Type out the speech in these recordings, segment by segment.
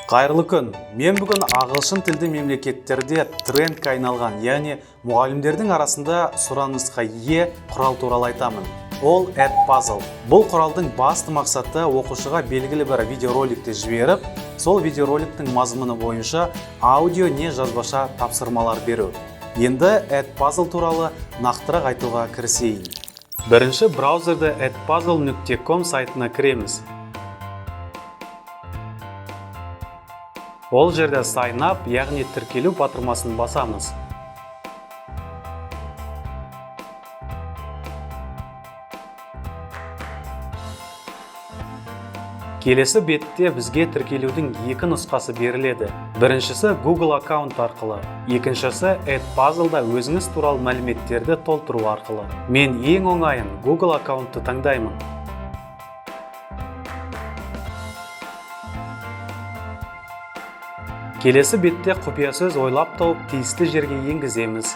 Қайырлы күн. Мен бүгін ағылшын тілді мемлекеттерде трендке айналған, яғни мұғалімдердің арасында сұранысқа ие құрал туралы айтамын. Ол Edpuzzle. Бұл құралдың басты мақсаты оқушыға белгілі бір видеороликті жіберіп, сол видеороликтің мазмұны бойынша аудио не жазбаша тапсырмалар беру. Енді Edpuzzle туралы нақтырақ айтуға кірісейін. Бірінші браузерді edpuzzle.com сайтына кіреміз. Ол жерде sign up, яғни тіркелу батырмасын басамыз. Келесі бетте бізге тіркелудің екі нұсқасы беріледі. Біріншісі Google аккаунт арқылы, екіншісі Edpuzzle'да өзіңіз туралы мәліметтерді толтыру арқылы. Мен ең оңайын Google аккаунтты таңдаймын. Келесі бетте құпия сөз ойлап тауып тиісті жерге енгіземіз.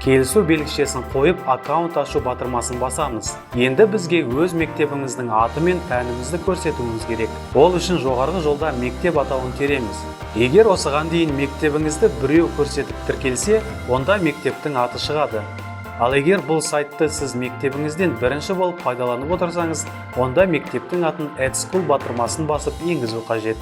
Келісу белгішесін қойып аккаунт ашу батырмасын басамыз. Енді бізге өз мектебіміздің аты мен пәнімізді көрсетуіміз керек. Ол үшін жоғарғы жолда мектеп атауын тереміз. Егер осыған дейін мектебіңізді біреу көрсетіп тіркелсе, онда мектептің аты шығады. Ал егер бұл сайтты сіз мектебіңізден бірінші болып пайдаланып отырсаңыз, онда мектептің атын EdSchool батырмасын басып енгізу қажет.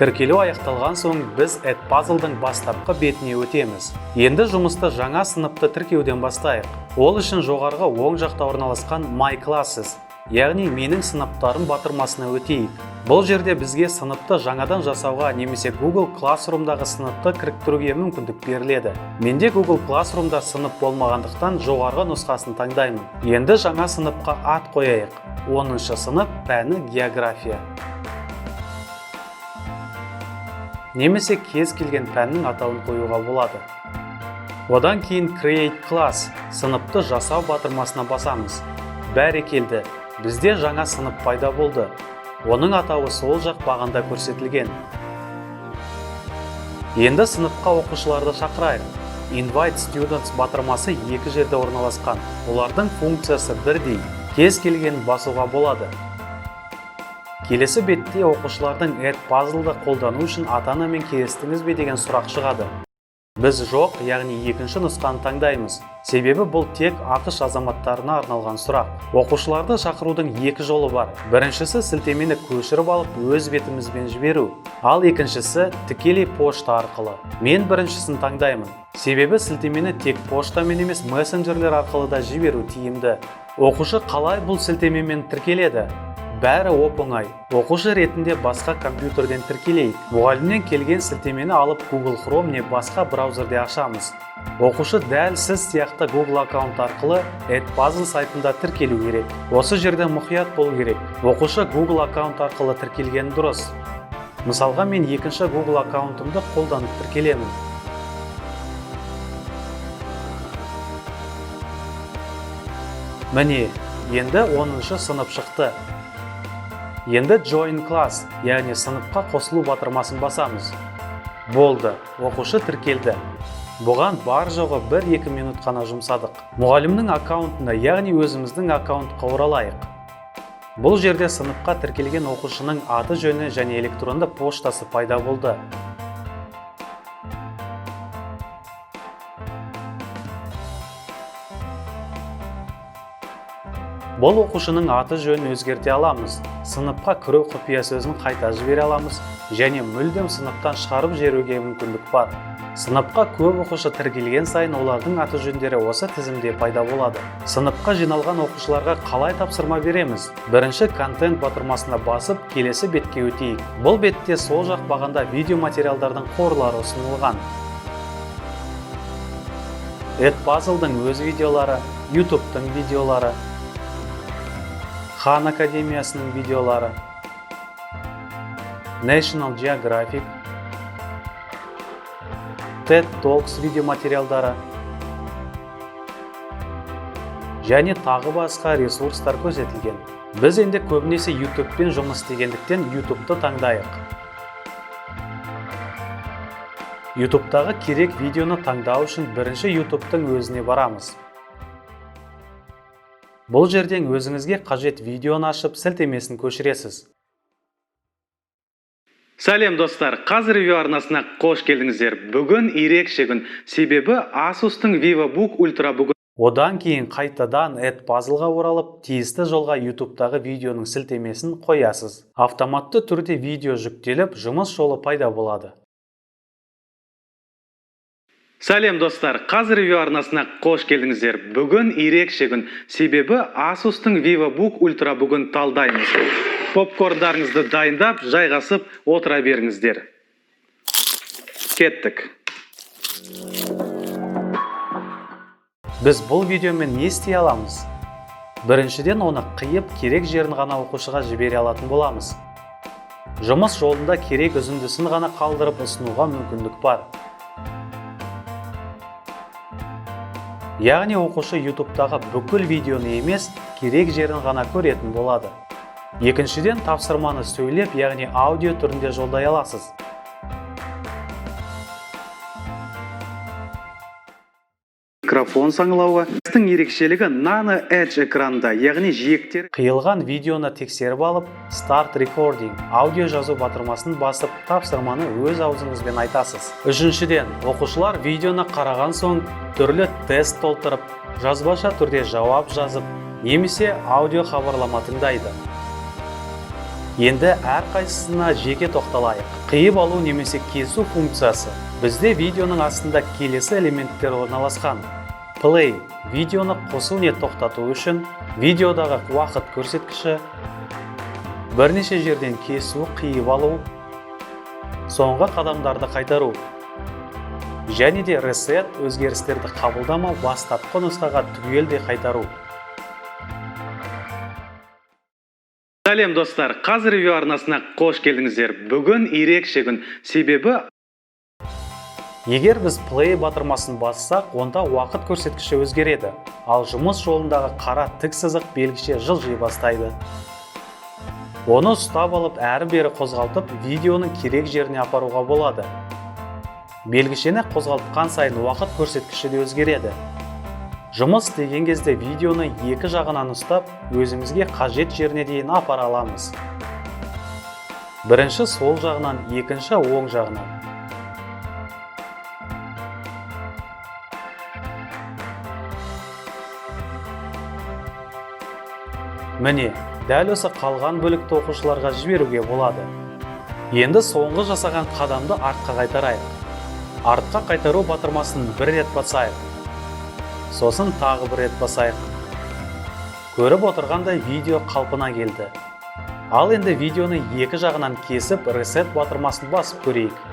Тіркелу аяқталған соң біз Edpuzzle'дың бастапқы бетіне өтеміз. Енді жұмысты жаңа сыныпты тіркеуден бастайық. Ол үшін жоғарғы оң жақта орналасқан My Classes, яғни менің сыныптарым батырмасына өтейік. Бұл жерде бізге сыныпты жаңадан жасауға немесе Google Classroom'дағы сыныпты кіріктіруге мүмкіндік беріледі. Менде Google Classroom'да сынып болмағандықтан жоғарғы нұсқасын таңдаймын. Енді жаңа сыныпқа ат қояйық. 10-шы сынып пәні география. Немесе кез келген пәннің атауын қоюға болады. Одан кейін Create Class, сыныпты жасау батырмасына басамыз. Бәрекелді, бізде жаңа сынып пайда болды. Оның атауы сол жақ бағанда көрсетілген. Енді сыныпқа оқушыларды шақырайық. Invite Students батырмасы екі жерде орналасқан. Олардың функциясы бірдей, кез келген басуға болады. Келесі бетте оқушылардың Edpuzzle'ды қолдану үшін ата-анамен келістіңіз бе деген сұрақ шығады. Біз жоқ, яғни екінші нұсқаны таңдаймыз. Себебі бұл тек ақш азаматтарына арналған сұрақ. Оқушыларды шақырудың екі жолы бар. Біріншісі сілтемені көшіріп алып өз бетімізбен жіберу, ал екіншісі тікелей пошта арқылы. Мен біріншісін таңдаймын. Себебі сілтемені тек поштамен емес мессенджерлер арқылы да жіберу тиімді. Оқушы қалай бұл сілтемемен тіркеледі? Бәрі оп-оңай. Оқушы ретінде басқа компьютерден тіркелейік. Мұғалімнен келген сілтемені алып Google Chrome не басқа браузерде ашамыз. Оқушы дәл сіз сияқты Google аккаунт арқылы Edpuzzle сайтында тіркелу керек. Осы жерде мұқият болу керек. Оқушы Google аккаунт арқылы тіркелген дұрыс. Мысалға мен екінші Google аккаунтымды қолданып тіркелемін. Міне, енді 10-шы сынып шықты. Енді Join Class, яғни сыныпқа қосылу батырмасын басамыз. Болды, оқушы тіркелді. Бұған бар жоғы 1-2 минут қана жұмсадық. Мұғалімнің аккаунтына, яғни өзіміздің аккаунтқа оралайық. Бұл жерде сыныпқа тіркелген оқушының аты жөні және электронды поштасы пайда болды. Бұл оқушының аты жөнін өзгерте аламыз, сыныпқа кіру құпия сөзін қайта жібере аламыз, және мүлдем сыныптан шығарып жіберуге мүмкіндік бар. Сыныпқа көп оқушы тіркелген сайын олардың аты жөндері осы тізімде пайда болады. Сыныпқа жиналған оқушыларға қалай тапсырма береміз? Бірінші контент батырмасына басып, келесі бетке өтейік. Бұл бетте сол жақ бағанда видеоматериалдардың қорлары ұсынылған. Edpuzzle'дың өз видеолары, YouTube'тың видеолары, Khan Академиясының видеолары, National Geographic, TED Talks видеоматериалдары және тағы басқа ресурстар көрсетілген. Біз енді көбінесе YouTube-пен жұмыс істегендіктен YouTube-ты таңдайық. YouTube-тағы керек видеоны таңдау үшін бірінші YouTube-тың өзіне барамыз. Бұл жерден өзіңізге қажет видеоны ашып, сілтемесін көшіресіз. Сәлем достар, қазір ревью арнасына қош келдіңіздер. Бүгін ерекше күн, себебі Asus'тың VivoBook Ultra бүгін. Одан кейін қайтадан Edpuzzle'ға оралып, тиісті жолға YouTube-тағы видеоның сілтемесін қоясыз. Автоматты түрде видео жүктеліп, жұмыс жолы пайда болады. Сәлем достар, қазір ревью арнасына қош келдіңіздер. Бүгін ерекше күн, себебі Asus'тың VivoBook Ultra бүгін талдаймыз. Попкорндарыңызды дайындап, жайғасып отыра беріңіздер. Кеттік. Біз бұл видеомен не істей аламыз? Біріншіден оны қиып, керек жерін ғана оқушыға жібере алатын боламыз. Жұмыс жолында керек үзіндісін ғана қалдырып ұсынуға мүмкіндік бар. Яғни оқушы YouTube-тағы бүкіл видеоны емес, керек жерін ғана көретін болады. Екіншіден, тапсырманы сөйлеп, яғни аудио түрінде жолдай аласыз. Микрофон саңылауы. Біздің ерекшелігі Nano Edge экранында, яғни жиектер. Қиылған видеоны тексеріп алып, Start Recording, аудио жазу батырмасын басып, тапсырманы өз аузыңызбен айтасыз. Үшіншіден, оқушылар видеоны қараған соң түрлі тест толтырып, жазбаша түрде жауап жазып, немесе аудио хабарлама тыңдайды. Енді әрқайсысына жеке тоқталайық. Қиып алу немесе кесу функциясы. Бізде видеоның астында келесі элементтер орналасқан. Play – видеоны қосу не тоқтату үшін, видеодағы уақыт көрсеткіші, бірнеше жерден кесу, қиып алу, соңғы қадамдарды қайтару, және де Reset – өзгерістерді қабылдамау, бастапқы нұсқаға түгелдей қайтару. Сәлем достар, қазір ревью арнасына қош келдіңіздер. Бүгін ерекше күн, себебі Егер біз Play батырмасын бассақ, онда уақыт көрсеткіші өзгереді, ал жұмыс жолындағы қара тік сызық белгіше жылжи бастайды. Оны ұстап алып, әрі-бері қозғалтып, видеоның керек жеріне апаруға болады. Белгішені қозғалтқан сайын уақыт көрсеткіші де өзгереді. Жұмыс істеген кезде видеоны екі жағынан ұстап, өзімізге қажет жеріне дейін апара аламыз. Бірінші сол жағынан, екінші оң жағынан. Міне, дәл осы қалған бөлікті оқушыларға жіберуге болады. Енді соңғы жасаған қадамды артқа қайтарайық. Артқа қайтару батырмасын бір рет басайық. Сосын тағы бір рет басайық. Көріп отырғандай видео қалпына келді. Ал енді видеоны екі жағынан кесіп, Reset батырмасын басып көрейік.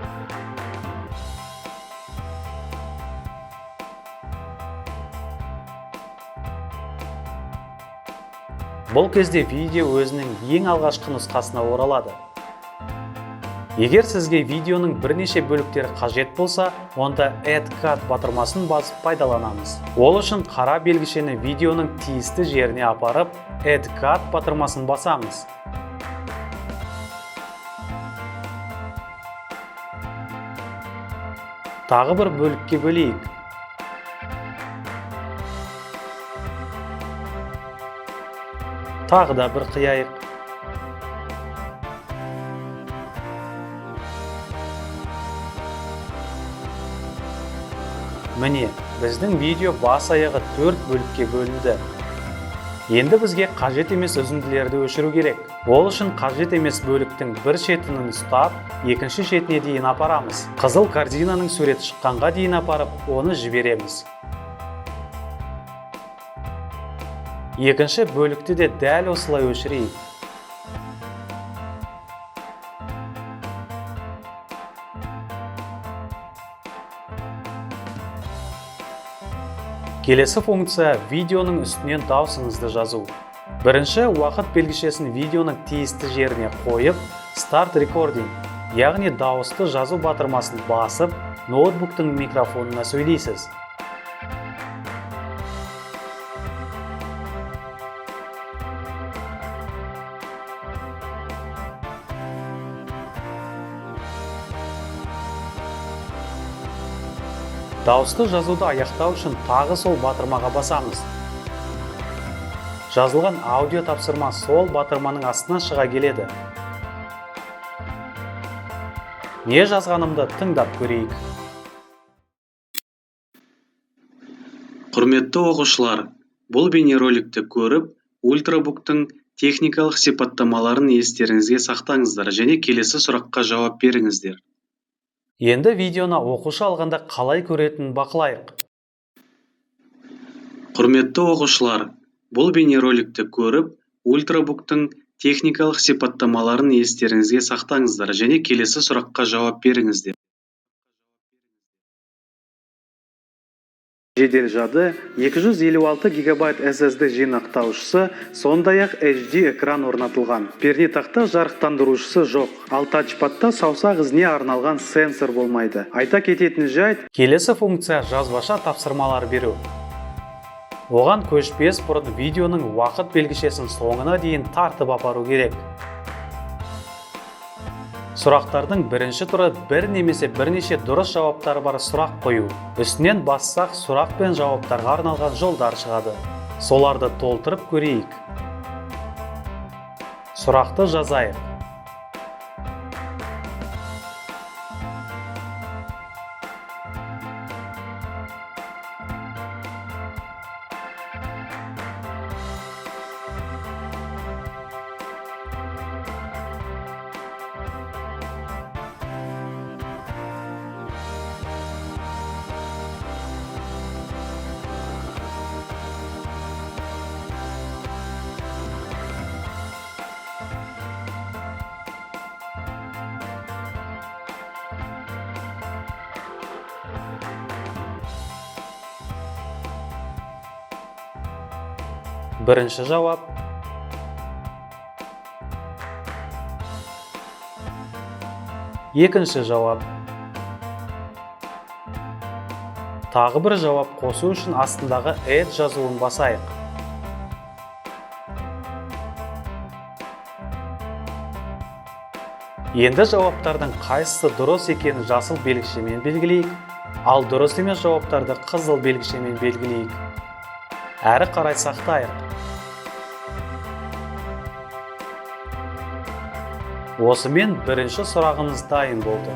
Бұл кезде видео өзінің ең алғашқы нұсқасына оралады. Егер сізге видеоның бірнеше бөліктері қажет болса, онда Add Cut батырмасын басып пайдаланамыз. Ол үшін қара белгішені видеоның тиісті жеріне апарып, Add Cut батырмасын басамыз. Тағы бір бөлікке бөлейік. Тағы да бір қияйық. Міне, біздің видео бас аяғы 4 бөлікке бөлінді. Енді бізге қажет емес үзінділерді өшіру керек. Ол үшін қажет емес бөліктің бір шетінен ұстап, екінші шетіне дейін апарамыз. Қызыл корзинаның суреті шыққанға дейін апарып, оны жібереміз. Екінші бөлікті де дәл осылай өшірейік. Келесі функция видеоның үстінен даусыңызды жазу. Бірінші уақыт белгішесін видеоның тиісті жеріне қойып, Start Recording, яғни дауысты жазу батырмасын басып, ноутбуктың микрофонына сөйлейсіз. Дауысты жазуды аяқтау үшін тағы сол батырмаға басамыз. Жазылған аудио тапсырма сол батырманың астынан шыға келеді. Не жазғанымды тыңдап көрейік. Құрметті оқушылар, бұл бейнероликті көріп, ультрабуктың техникалық сипаттамаларын естеріңізге сақтаңыздар және келесі сұраққа жауап беріңіздер. Енді видеоны оқушы алғанда қалай көретінін бақылайық. Құрметті оқушылар, бұл бейнероликті көріп, ультрабуктың техникалық сипаттамаларын естеріңізге сақтаңыздар және келесі сұраққа жауап беріңіздер. Жедел жады 256 гигабайт SSD жинақтаушысы, сондай-ақ HD экран орнатылған. Пернетақта жарықтандырушысы жоқ, ал тачпадта саусақ ізіне арналған сенсор болмайды. Айта кететін жайт, Келесі функция жазбаша тапсырмалар беру. Оған көшпес бұрын видеоның уақыт белгішесін соңына дейін тартып апару керек. Сұрақтардың бірінші түрі бір немесе бірнеше дұрыс жауаптары бар сұрақ қою. Үстінен бассақ сұрақ пен жауаптарға арналған жолдар шығады. Соларды толтырып көрейік. Сұрақты жазайық. Бірінші жауап. Екінші жауап. Тағы бір жауап қосу үшін астындағы add жазуын басайық. Енді жауаптардың қайсысы дұрыс екенін жасыл белгішемен белгілейік, ал дұрыс емес жауаптарды қызыл белгішемен белгілейік. Әрі қарай сақтайық. Осымен бірінші сұрағымыз дайын болды.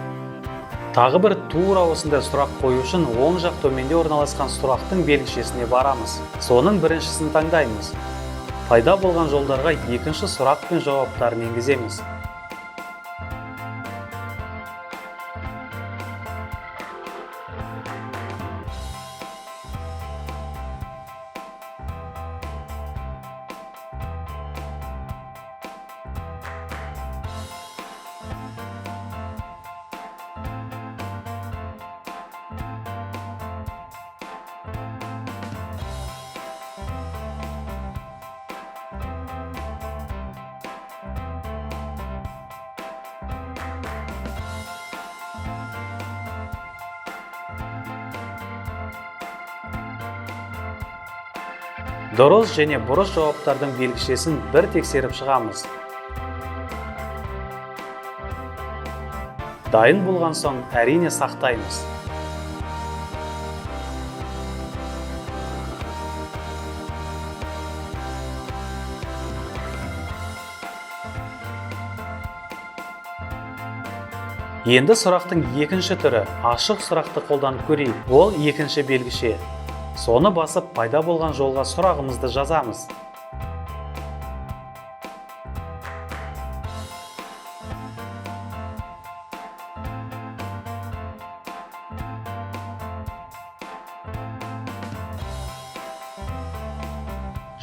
Тағы бір тура осындай сұрақ қою үшін оң жақ төменде орналасқан сұрақтың белгішесіне барамыз. Соның біріншісін таңдаймыз. Пайда болған жолдарға екінші сұрақ пен жауаптарын енгіземіз. Дұрыс және бұрыс жауаптардың белгішесін бір тексеріп шығамыз. Дайын болған соң әрине сақтаймыз. Енді сұрақтың екінші түрі ашық сұрақты қолданып көрейік. Ол екінші белгіше. Соны басып пайда болған жолға сұрағымызды жазамыз.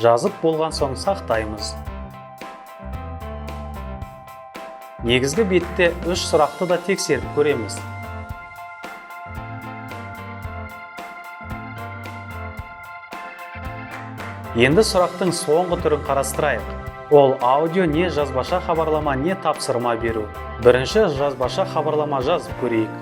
Жазып болған соң сақтаймыз. Негізгі бетте 3 сұрақты да тексеріп көреміз. Енді сұрақтың соңғы түрін қарастырайық. Ол аудио не жазбаша хабарлама, не тапсырма беру. Бірінші жазбаша хабарлама жазып көрейік.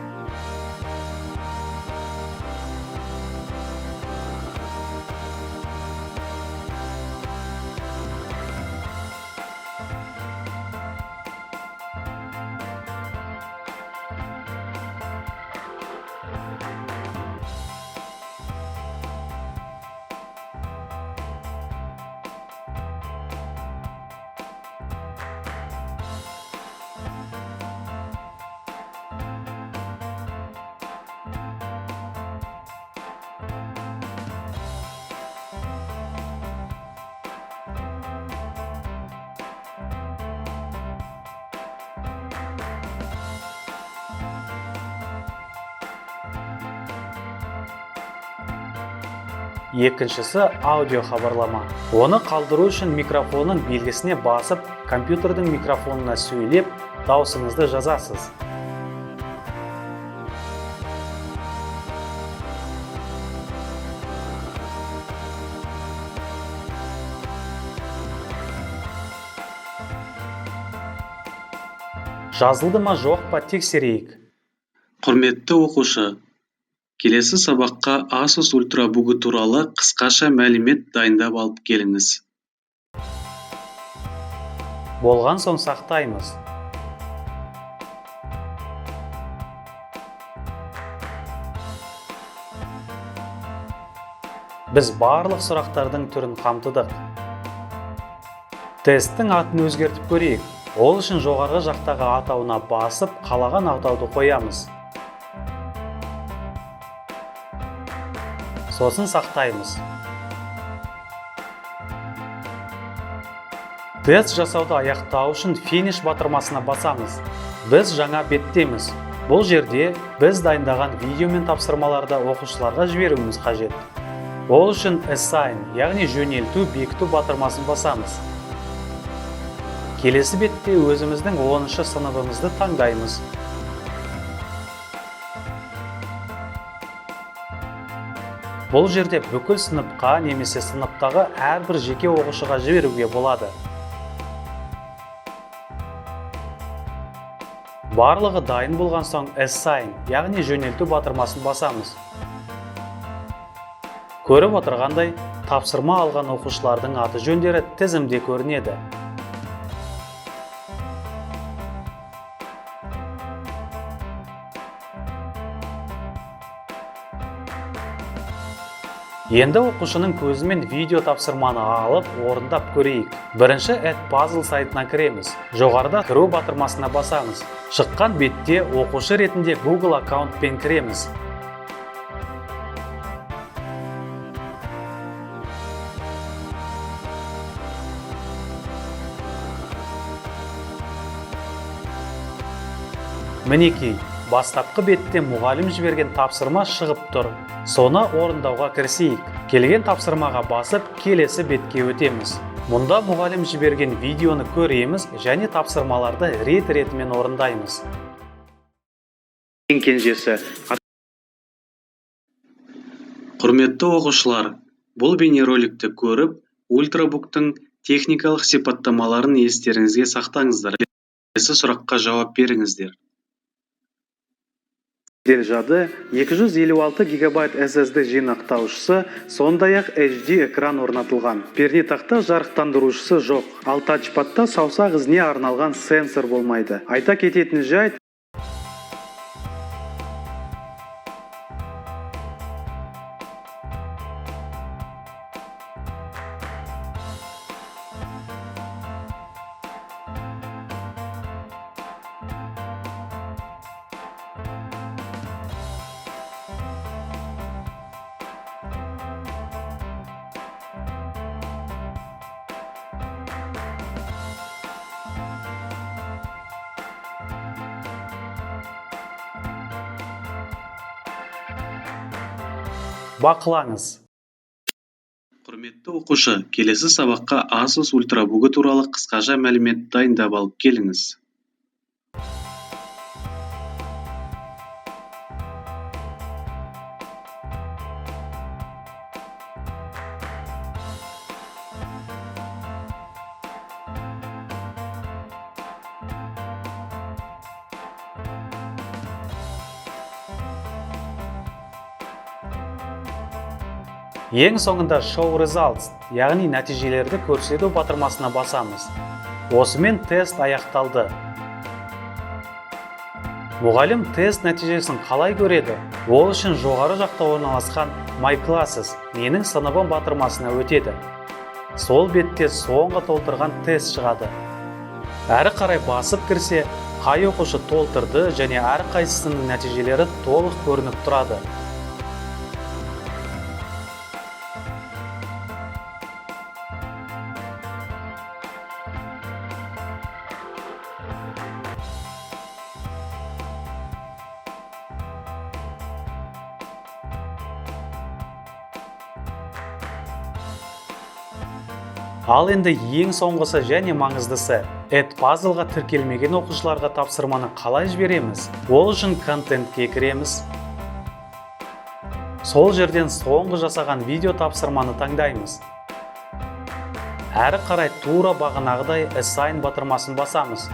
Екіншісі аудио хабарлама. Оны қалдыру үшін микрофонның белгісіне басып, компьютердің микрофонына сөйлеп, даусыңызды жазасыз. Жазылды ма жоқ па тексерейік. Құрметті оқушы, келесі сабаққа Asus Ultrabook туралы қысқаша мәлімет дайындап алып келіңіз. Болған соң сақтаймыз. Біз барлық сұрақтардың түрін қамтыдық. Тесттің атын өзгертіп көрейік. Ол үшін жоғарғы жақтағы атауына басып, қалаған атауды қоямыз. Сосын сақтаймыз. Тест жасауды аяқтау үшін финиш батырмасына басамыз. Біз жаңа беттеміз. Бұл жерде біз дайындаған видео мен тапсырмаларды оқушыларға жіберуіміз қажет. Ол үшін assign, яғни жөнелту, бекіту батырмасын басамыз. Келесі бетте өзіміздің 10-шы сыныбымызды таңдаймыз. Бұл жерде бүкіл сыныпқа немесе сыныптағы әрбір жеке оқушыға жіберуге болады. Барлығы дайын болған соң assign, яғни жөнелту батырмасын басамыз. Көріп отырғандай, тапсырма алған оқушылардың аты жөндері тізімде көрінеді. Енді оқушының көзімен видео тапсырманы алып, орындап көрейік. Бірінші Edpuzzle сайтына кіреміз. Жоғарыда кіру батырмасына басамыз. Шыққан бетте оқушы ретінде Google аккаунтпен кіреміз. Мінекей, бастапқы бетте мұғалім жіберген тапсырма шығып тұр. Соны орындауға кірісейік. Келген тапсырмаға басып, келесі бетке өтеміз. Мұнда мұғалім жіберген видеоны көреміз және тапсырмаларды рет-ретімен орындаймыз. Ең кенжесі. Құрметті оқушылар, бұл бейнероликті көріп, Ultrabook'тың техникалық сипаттамаларын естеріңізге сақтаңыздар. Келесі сұраққа жауап беріңіздер. Жады 256 гигабайт SSD жинақтаушысы, сондай-ақ HD экран орнатылған. Пернетақта жарықтандырушысы жоқ, ал тачпадта саусақ ізіне арналған сенсор болмайды. Айта кететін жайт, Бақылаңыз. Құрметті оқушы, келесі сабаққа Asus Ultrabook'ы туралы қысқаша мәлімет дайындап алып келіңіз. Ең соңында Show Results, яғни нәтижелерді көрсету батырмасына басамыз. Осымен тест аяқталды. Мұғалім тест нәтижесін қалай көреді? Ол үшін жоғары жақта орналасқан My Classes, менің сыныбым батырмасына өтеді. Сол бетте соңғы толтырған тест шығады. Әрі қарай басып кірсе, қай оқушы толтырды және әр қайсысының нәтижелері толық көрініп тұрады. Ал енді ең соңғысы және маңыздысы, Edpuzzle'ға тіркелмеген оқушыларға тапсырманы қалай жібереміз? Ол үшін контентке кіреміз. Сол жерден соңғы жасаған видео тапсырманы таңдаймыз. Әрі қарай тура бағанағыдай Assign батырмасын басамыз.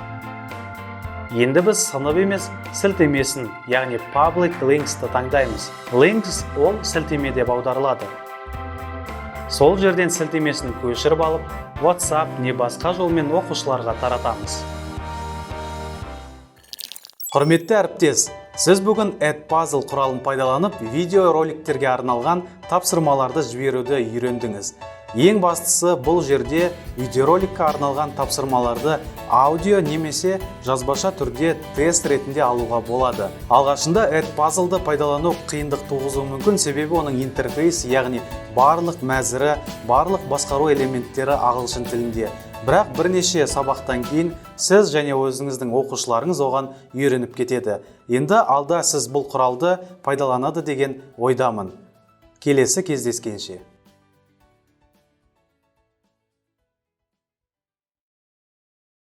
Енді біз сынып емес, сілтемесін, яғни Public Links-ті таңдаймыз. Links ол сілтеме деп аударылады. Сол жерден сілтемесін көшіріп алып, WhatsApp не басқа жолмен оқушыларға таратамыз. Құрметті әріптес, сіз бүгін Edpuzzle құралын пайдаланып, видеороликтерге арналған тапсырмаларды жіберуді үйрендіңіз. Ең бастысы бұл жерде видеороликқа арналған тапсырмаларды аудио немесе жазбаша түрде тест ретінде алуға болады. Алғашында Edpuzzle'ды пайдалану қиындық туғызуы мүмкін, себебі оның интерфейс, яғни барлық мәзірі, барлық басқару элементтері ағылшын тілінде. Бірақ бірнеше сабақтан кейін сіз және өзіңіздің оқушыларыңыз оған үйреніп кетеді. Енді алда сіз бұл құралды пайдаланады деген ойдамын. Келесі кездескенше.